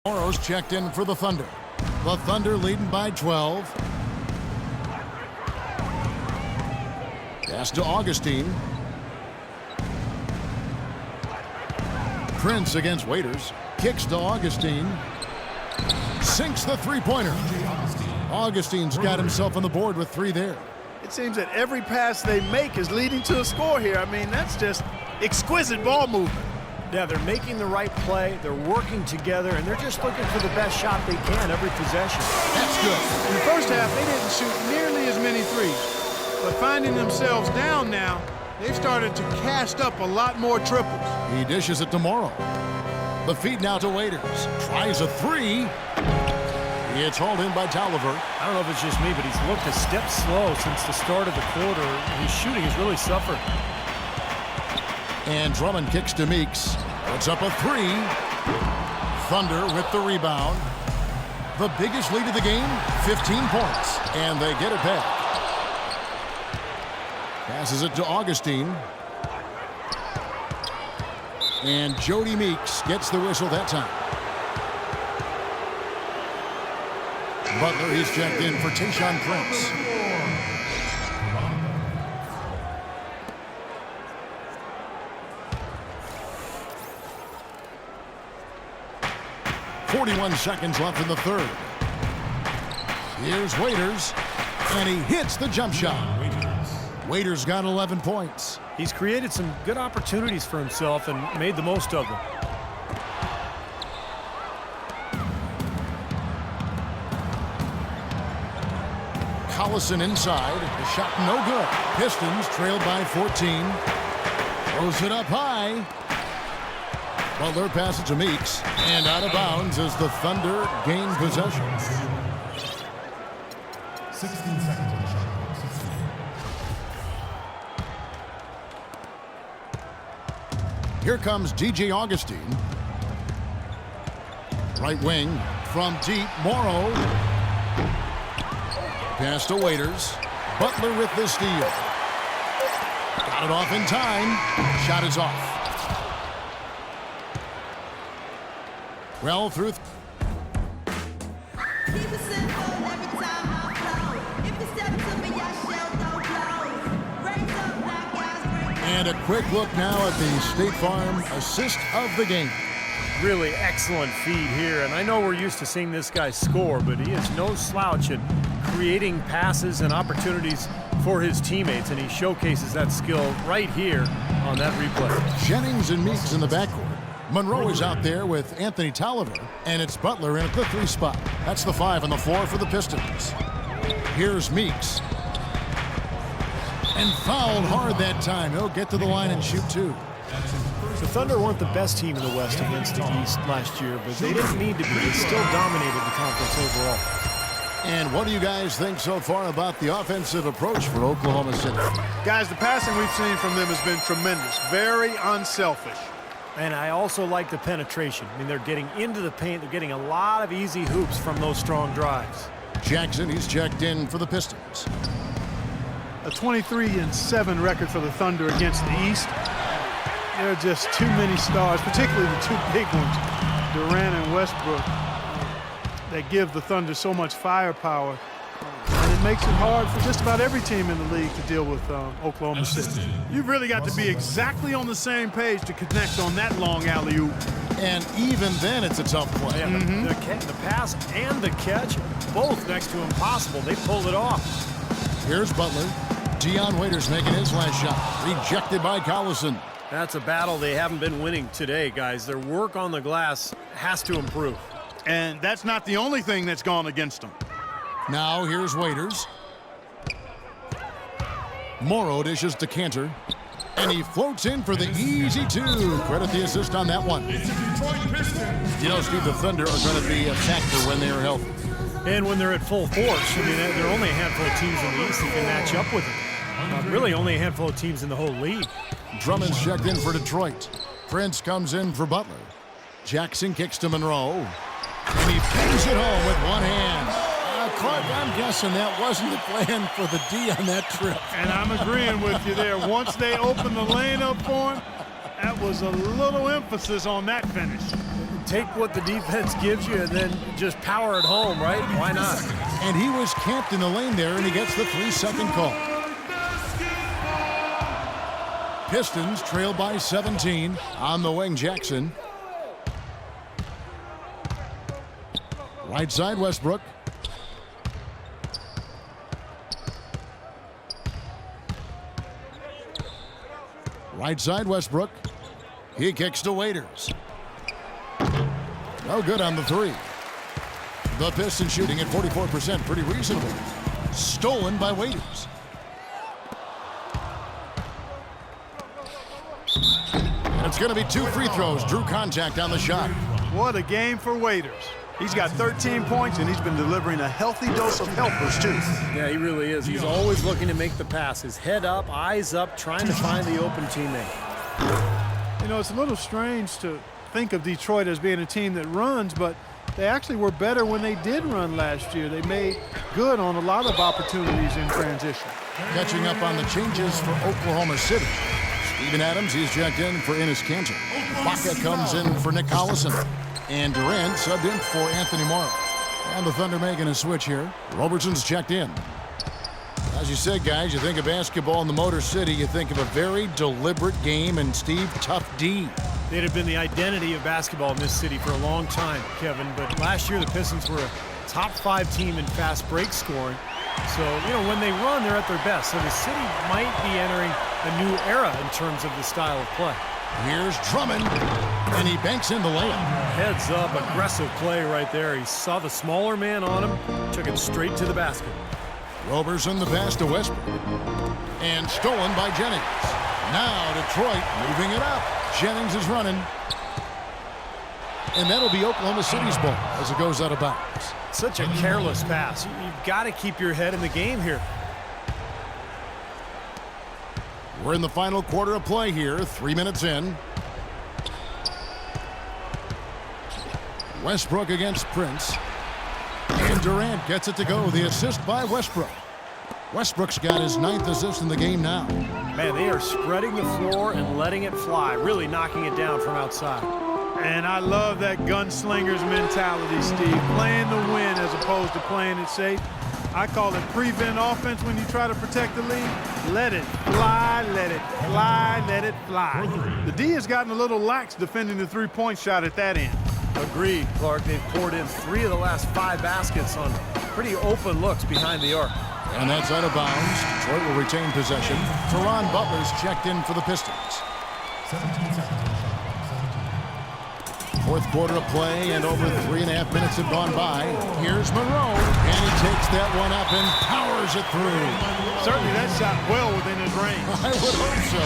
Morrow's checked in for the Thunder. The Thunder leading by 12. Pass to Augustine. Prince against Waiters. Kicks to Augustine. Sinks the three-pointer. Augustine's got himself on the board with 3 there. It seems that every pass they make is leading to a score here. I mean, that's just exquisite ball movement. Yeah, they're making the right play, they're working together, and they're just looking for the best shot they can every possession. That's good. In the first half, they didn't shoot nearly as many threes. But finding themselves down now, they've started to cast up a lot more triples. He dishes it to Morrow. The feed now to Waiters. Tries a 3. It's hauled in by Tolliver. I don't know if it's just me, but he's looked a step slow since the start of the quarter. His shooting has really suffered. And Drummond kicks to Meeks. Puts up a 3. Thunder with the rebound. The biggest lead of the game, 15 points. And they get it back. Passes it to Augustine. And Jody Meeks gets the whistle that time. Butler is checked in for Tayshaun Prince. .41 seconds left in the third. Here's Waiters, and he hits the jump shot. Waiters got 11 points. He's created some good opportunities for himself and made the most of them. Collison inside. The shot no good. Pistons trailed by 14. Throws it up high. Butler passes to Meeks. And out of bounds as the Thunder gain possession. 16 seconds on the shot. 16. Here comes DJ Augustine. Right wing from deep. Morrow. Pass to Waiters. Butler with the steal. Got it off in time. Shot is off. Well, through. And a quick look now at the State Farm assist of the game. Really excellent feed here, and I know we're used to seeing this guy score, but he is no slouch at creating passes and opportunities for his teammates, and he showcases that skill right here on that replay. Jennings and Meeks in the backcourt. Monroe is out there with Anthony Tolliver, and it's Butler in at the 3 spot. That's the 5 on the floor for the Pistons. Here's Meeks. And fouled hard that time. He'll get to the line and shoot 2. The Thunder weren't the best team in the West against the East last year, but they didn't need to be. They still dominated the conference overall. And what do you guys think so far about the offensive approach for Oklahoma City? Guys, the passing we've seen from them has been tremendous. Very unselfish. And I also like the penetration. I mean, they're getting into the paint. They're getting a lot of easy hoops from those strong drives. Jackson, he's checked in for the Pistons. A 23-7 record for the Thunder against the East. There are just too many stars, particularly the 2 big ones, Durant and Westbrook, that give the Thunder so much firepower. And it makes it hard for just about every team in the league to deal with Oklahoma City. You've really got to be exactly on the same page to connect on that long alley-oop. And even then, it's a tough play. Yeah, the pass and the catch, both next to impossible. They pulled it off. Here's Butler. Dion Waiters making his last shot. Rejected by Collison. That's a battle they haven't been winning today, guys. Their work on the glass has to improve. And that's not the only thing that's gone against them. Now here's Waiters. Morrow dishes to Cantor. And he floats in for the easy 2. Credit the assist on that one. You know, Steve, the Thunder are going to be a factor when they are healthy. And when they're at full force, I mean, there are only a handful of teams in the East that can match up with them. Really only a handful of teams in the whole league. Drummond's checked in for Detroit. Prince comes in for Butler. Jackson kicks to Monroe. And he pings it home with one hand. Clark, I'm guessing that wasn't the plan for the D on that trip. And I'm agreeing with you there. Once they opened the lane up for him, that was a little emphasis on that finish. take what the defense gives you and then just power it home, right? Why not? And he was camped in the lane there, and he gets the 3-second call. Pistons trail by 17 on the wing. Jackson. Right side, Westbrook. Right side, Westbrook. He kicks to Waiters. No good on the three. The Pistons shooting at 44%, pretty reasonable. Stolen by Waiters. And it's going to be 2 free throws. Drew contact on the shot. What a game for Waiters. He's got 13 points, and he's been delivering a healthy dose of helpers, too. Yeah, he really is. He's always looking to make the passes. Head up, eyes up, trying to find the open teammate. You know, it's a little strange to think of Detroit as being a team that runs, but they actually were better when they did run last year. They made good on a lot of opportunities in transition. Catching up on the changes for Oklahoma City. Steven Adams, he's checked in for Enes Kanter. Baca comes in for Nick Collison. And Durant subbed in for Anthony Morrow. And the Thunder making a switch here. Robertson's checked in. As you said, guys, you think of basketball in the Motor City, you think of a very deliberate game, and Steve, tough D. They'd have been the identity of basketball in this city for a long time, Kevin. But last year, the Pistons were a top 5 team in fast break scoring. So, you know, when they run, they're at their best. So the city might be entering a new era in terms of the style of play. Here's Drummond, and he banks in the layup. Heads up, aggressive play right there. He saw the smaller man on him, took it straight to the basket. Roberson the pass to Westbrook. And stolen by Jennings. Now Detroit moving it up. Jennings is running. And that'll be Oklahoma City's ball as it goes out of bounds. Such a careless pass. You've got to keep your head in the game here. We're in the final quarter of play here, 3 minutes in. Westbrook against Prince. And Durant gets it to go. The assist by Westbrook. Westbrook's got his 9th assist in the game now. Man, they are spreading the floor and letting it fly, really knocking it down from outside. And I love that gunslinger's mentality, Steve. Playing to win as opposed to playing it safe. I call it prevent offense when you try to protect the lead. Let it fly, let it fly, let it fly. The D has gotten a little lax defending the three-point shot at that end. Agreed, Clark. They've poured in 3 of the last 5 baskets on pretty open looks behind the arc. And that's out of bounds. Detroit will retain possession. Teron Butler's checked in for the Pistons. 17 seconds on the shot clock. 17. Fourth quarter of play, and over 3.5 minutes have gone by. Here's Monroe, and he takes that one up and powers it through. Certainly that shot well within his range. I would hope so.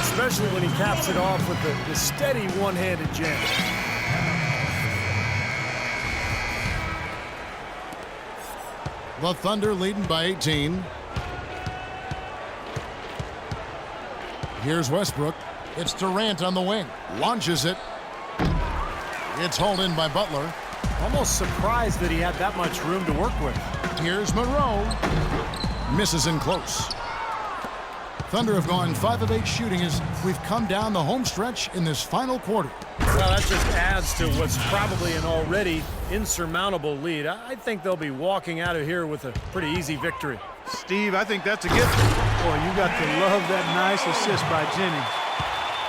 Especially when he caps it off with the steady one-handed jam. The Thunder leading by 18. Here's Westbrook. It's Durant on the wing. Launches it. It's hauled in by Butler. Almost surprised that he had that much room to work with. Here's Monroe. Misses in close. Thunder have gone 5 of 8 shooting as we've come down the home stretch in this final quarter. Well, that just adds to what's probably an already insurmountable lead. I think they'll be walking out of here with a pretty easy victory. Steve, I think that's a gift. Boy, you got to love that nice assist by Jennings.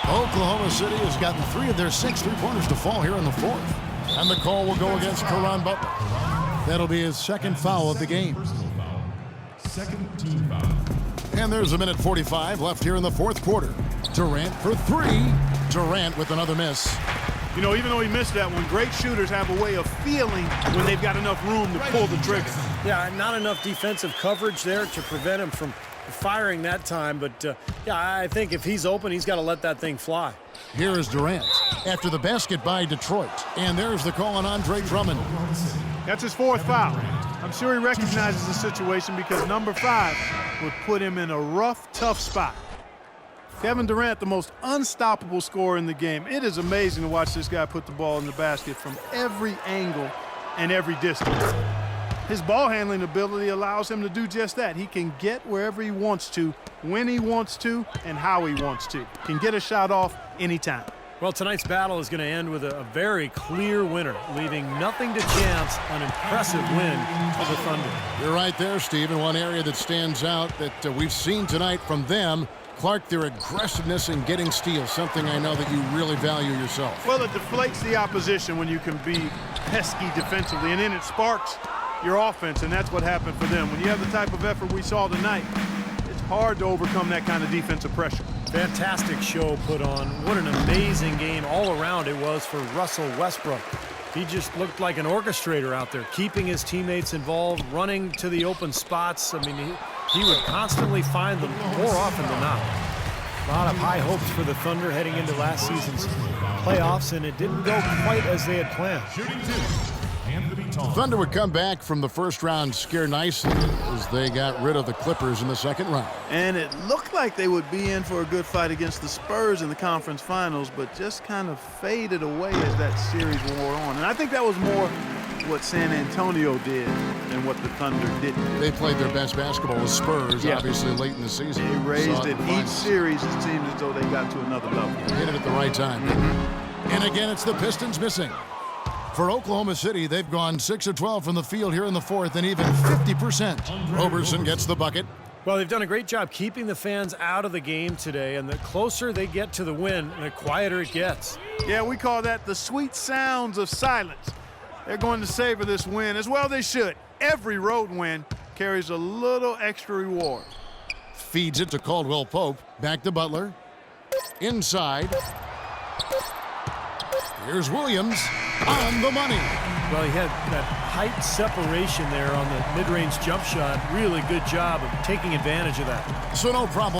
Oklahoma City has gotten 3 of their 6 three-pointers to fall here in the fourth. And the call will go against Caron Butler. That'll be his second foul of the game. Personal foul. Second team foul. And there's 1:45 left here in the fourth quarter. Durant for 3. Durant with another miss. You know, even though he missed that one, great shooters have a way of feeling when they've got enough room to pull the trigger. Yeah, not enough defensive coverage there to prevent him from firing that time. But, yeah, I think if he's open, he's got to let that thing fly. Here is Durant after the basket by Detroit. And there's the call on Andre Drummond. That's his 4th foul. I'm sure he recognizes the situation because number 5 would put him in a rough, tough spot. Kevin Durant, the most unstoppable scorer in the game. It is amazing to watch this guy put the ball in the basket from every angle and every distance. His ball handling ability allows him to do just that. He can get wherever he wants to, when he wants to, and how he wants to. Can get a shot off anytime. Well, tonight's battle is going to end with a very clear winner, leaving nothing to chance an impressive win for the Thunder. You're right there, Steve. And one area that stands out that we've seen tonight from them, Clark, their aggressiveness in getting steals, something I know that you really value yourself. Well, it deflates the opposition when you can be pesky defensively, and then it sparks your offense, and that's what happened for them. When you have the type of effort we saw tonight, it's hard to overcome that kind of defensive pressure. Fantastic show put on. What an amazing game all around it was for Russell Westbrook. He just looked like an orchestrator out there, keeping his teammates involved, running to the open spots. I mean, he would constantly find them more often than not. A lot of high hopes for the Thunder heading into last season's playoffs, and it didn't go quite as they had planned. Shooting 2. Anthony Tong. Thunder would come back from the first round scare nicely as they got rid of the Clippers in the second round. And it looked like they would be in for a good fight against the Spurs in the conference finals, but just kind of faded away as that series wore on. And I think that was more what San Antonio did than what the Thunder didn't do. They played their best basketball with Spurs, Yeah. obviously, late in the season. They raised Saw it in the each finals. series. It seemed as though they got to another level. Hit it at the right time. And again, it's the Pistons missing. For Oklahoma City, they've gone 6 of 12 from the field here in the fourth and even 50%. Roberson gets the bucket. Well, they've done a great job keeping the fans out of the game today, and the closer they get to the win, the quieter it gets. Yeah, we call that the sweet sounds of silence. They're going to savor this win, as well they should. Every road win carries a little extra reward. Feeds it to Caldwell Pope. Back to Butler. Inside. Here's Williams on the money. Well, he had that height separation there on the mid-range jump shot. Really good job of taking advantage of that. So no problem.